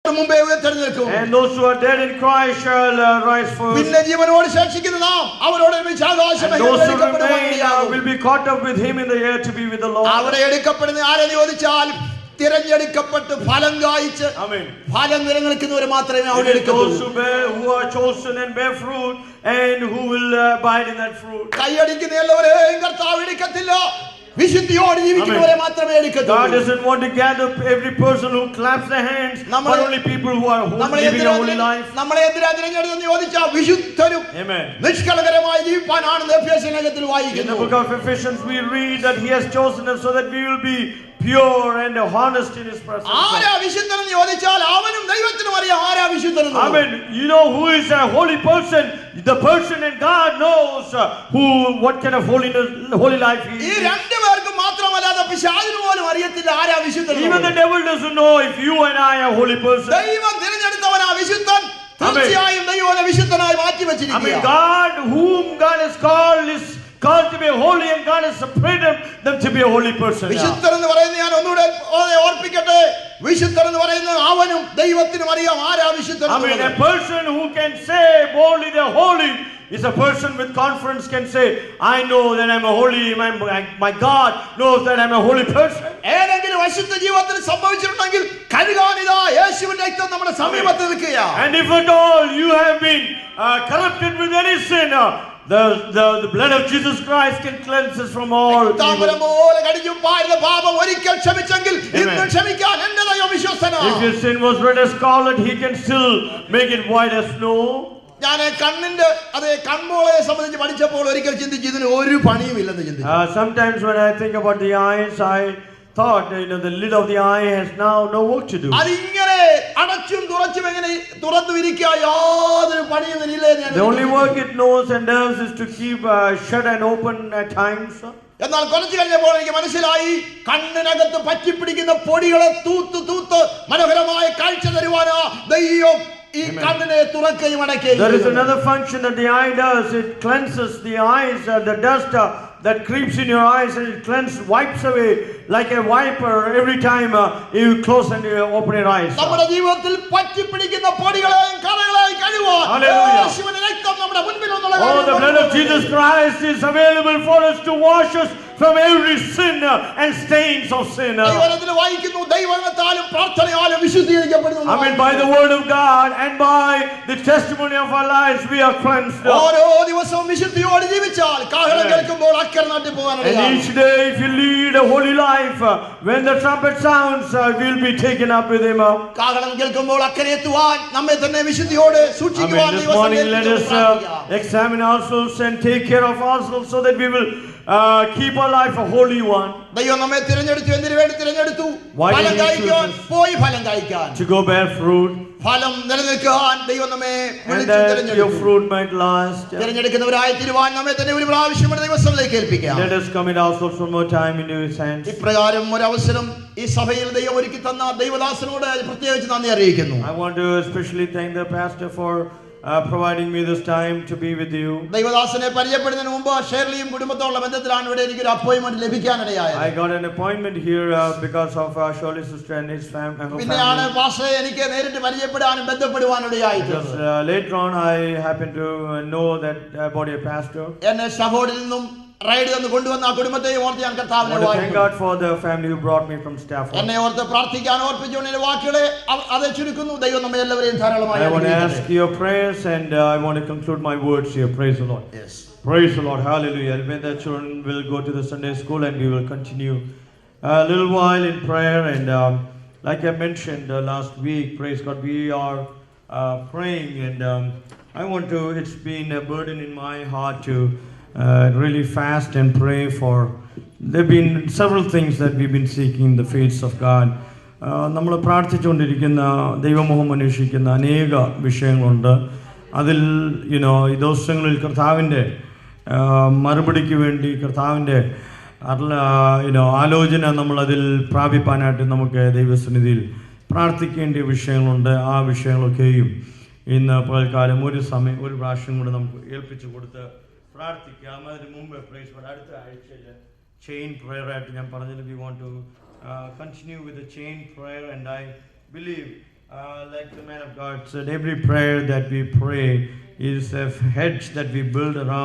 And those who are dead in Christ shall rise first. And those who remain will be caught up with him in the air to be with the Lord. തിരഞ്ഞെടുക്കപ്പെട്ട് ഫലം കായ്ച്ച് ഫലം നിലനിൽക്കുന്നവർ മാത്രമേ അവിടെ എടുക്കത്തുള്ളൂ. Who are chosen and bear fruit and who will abide in that fruit. കൈയടിക്കുന്ന എല്ലാവരെയും കർത്താവ് എടുക്കത്തില്ല. വിശുദ്ധിയോടെ ജീവിക്കുന്നവരെ മാത്രമേ എടുക്കത്തുള്ളൂ. God doesn't want to gather every person who claps their hands, but only people who are living a holy life. നമ്മളെ എന്തിനാ തിരഞ്ഞെടുത്തെന്ന് ചോദിച്ചാൽ വിശുദ്ധരും നിഷ്കളങ്കരമായി ജീവിക്കാനാണ് എഫേസ്യലേഖനത്തിൽ വായിക്കുന്നത്. In the book of Ephesians we read that he has chosen us so that we will be pure and honest in his presence. ആരാ വിശുദ്ധനെന്ന് ചോദിച്ചാൽ അവനും ദൈവത്തിനും അറിയാം ആരാ വിശുദ്ധനെന്ന്. Amen. You know who is a holy person? The person, and God knows what kind of holy life he is. ഈ രണ്ട് പേർക്കും മാത്രമല്ലാതെ പിശാചിന് പോലും അറിയത്തില്ല ആരാ വിശുദ്ധനെന്ന്. Even the devil doesn't know if you and I are holy person. ദൈവം തിരഞ്ഞെടുത്തവനാ വിശുദ്ധൻ. തീർച്ചയായും ദൈവം വിശുദ്ധനായി മാറ്റി വെച്ചിരിക്കുകയാണ്. God whom God has called is called to be holy, and God has separated them to be a holy person. വിശുദ്ധൻ എന്ന് പറയുന്നത് ഞാൻ ഒന്നുകൂടെ ഓർപ്പിക്കട്ടെ. വിശുദ്ധൻ എന്ന് പറയുന്നത് അവനും ദൈവത്തിനും അറിയാം ആരാ വിശുദ്ധൻ. A person who can say boldly they are holy is a person with confidence can say, I know that I'm a holy, my God knows that I'm a holy person. ഏതെങ്കിലും അശുദ്ധ ജീവിതത്തിൽ സംഭവിച്ചിട്ടുണ്ടെങ്കിൽ കഴുകാനിതാ യേശുവിന്റെ രക്തം നമ്മുടെ സമീപത്ത് നിൽക്കുകയാണ്. And if at all you have been corrupted with any sin, the blood of Jesus Christ can cleanse us from all evil. If your sin was red as scarlet, he can still make it white as snow. Sometimes when I think about the eyes, I thought the lid of the eye has now no work to do. The only work it knows and does is to keep shut and open at times. എന്നാൽ കുറച്ചു കഴിഞ്ഞപ്പോൾ എനിക്ക് മനസ്സിലായി കണ്ണിനകത്ത് പറ്റിപ്പിടിക്കുന്ന പൊടികളെ തൂത്ത് തൂത്ത് മനോഹരമായ കാഴ്ച തരുവാനാ ദൈവം ഈ കണ്ണിനെ തുറക്കുകയും അടയ്ക്കുകയും. There is another function that the eye does. It cleanses the eyes, the dust that creeps in your eyes, and it wipes away like a wiper every time you close and you open your eyes. നമ്മുടെ ജീവിതത്തിൽ പറ്റിപ്പിടിക്കുന്ന പൊടികളെയും കറകളെയും കഴുകുവാൻ യേശുവിന്റെ രക്തം നമ്മുടെ മുൻപിൽ വന്നുള്ള കാര്യം. Oh, the blood of Jesus Christ is available for us to wash us from every sin and stains of sin. ദൈവവചനത്തിൽ വായിക്കുന്നു ദൈവവചനത്താലും പ്രാർത്ഥനയാലും വിശുദ്ധീകരിക്കപ്പെടുന്നു. By the word of God and by the testimony of our lives we are cleansed. ഓരോ ദിവസവും വിശുദ്ധിയോടെ ജീവിച്ചാൽ കാഹളം കേൾക്കുമ്പോൾ അക്കരെ നാട്ടിൽ പോകാനാണ്. And each day if you lead a holy life, when the trumpet sounds, we will be taken up with him. കാഹളം കേൾക്കുമ്പോൾ അക്കരെ എത്തുവാൻ നമ്മെ തന്നെ വിശുദ്ധിയോടെ സൂക്ഷിക്കുവാൻ this morning let us examine ourselves and take care of ourselves so that we will keep our life a holy one. ദൈവം നമ്മെ തിരഞ്ഞെടുത്തു. എന്തിനു വേണ്ടി തിരഞ്ഞെടുത്തു? ഫലം കായ്ക്കാൻ, പോയി ഫലം കായ്ക്കാൻ. To go bear fruit. ഫലം നിലനിൽക്കാൻ ദൈവം നമ്മെ വിളിച്ചു തിരഞ്ഞെടുത്തു. Your fruit might last. തിരഞ്ഞെടുക്കുന്നവരായി തീരുവാൻ നമ്മെ തന്നെ ഒരു പ്രാവശ്യം ദൈവസന്നിധിയിലേക്ക് ഏൽപ്പിക്കാം. Let us commit ourselves one more time into his hands. ഇപ്രകാരം ഒരു അവസരം ഈ സഭയിൽ ദൈവം ഒരുക്കി തന്ന ദൈവദാസനോട് പ്രത്യേകിച്ച് നന്ദി അറിയിക്കുന്നു. I want to especially thank the pastor for providing me this time to be with you. ദൈവദാസനെ പരിചയപ്പെടുന്നതിന് മുമ്പ് ഷേർലിയും കുടുംബത്തോടുള്ള ബന്ധത്തിലാണ് ഇവിടെ എനിക്ക് ഒരു appointment ലഭിക്കാനിടയായത്. I got an appointment here because of Shirley's sister and his family. പിന്നെയാണ് പാസ്റ്ററെ എനിക്ക് നേരിട്ട് പരിചയപ്പെടാനും ബന്ധപ്പെടുവാനിടയായത്. Later on I happened to know that about your pastor. എന്നെ ഷഹോഡിൽ നിന്നും റൈഡ് തന്നു കൊണ്ടുവന്ന ആ കുടുംബത്തെയും ഓർത്ത് ഞാൻ കർത്താവിനെ വാഴ്ത്തുന്നു. Thank God for the family who brought me from Stafford. എന്നെ ഓർത്ത് പ്രാർത്ഥിക്കാൻ ഓർപ്പിച്ചുകൊണ്ട് എന്റെ വാക്കുകളെ അത് ചുരുക്കുന്നു. ദൈവം നമ്മെ എല്ലാവരെയും ധാരാളമായി I want to ask your prayers and I want to conclude my words here. Praise the Lord. Yes. Praise the Lord. Hallelujah. When the children will go to the Sunday school and we will continue a little while in prayer, and like I mentioned last week, praise God, we are praying, and I want to, it's been a burden in my heart to really fast and pray for. There have been several things that we've been seeking the face of God. നമ്മൾ പ്രാർത്ഥിച്ചുകൊണ്ടിരിക്കുന്ന ദൈവമുഖം അന്വേഷിക്കുന്ന അനേക വിഷയങ്ങളുണ്ട്. അതിൽ ഈ ദിവസങ്ങളിൽ കർത്താവിൻ്റെ മറുപടിക്ക് വേണ്ടി കർത്താവിൻ്റെ ആലോചന നമ്മളതിൽ പ്രാപിപ്പാനായിട്ട് നമുക്ക് ദൈവസന്നിധിയിൽ പ്രാർത്ഥിക്കേണ്ട വിഷയങ്ങളുണ്ട്. ആ വിഷയങ്ങളൊക്കെയും ഇന്ന് പകൽക്കാലം ഒരു പ്രാവശ്യം കൂടെ നമുക്ക് ഏൽപ്പിച്ചു കൊടുത്ത് പ്രാർത്ഥിക്കാം. അതിന് മുമ്പ് അടുത്ത ആഴ്ചയിൽ ചെയിൻ പ്രയർ ആയിട്ട് ഞാൻ പറഞ്ഞത് we want to continue with the chain prayer, and I believe like the man of God said, every prayer that we pray is a hedge that we build around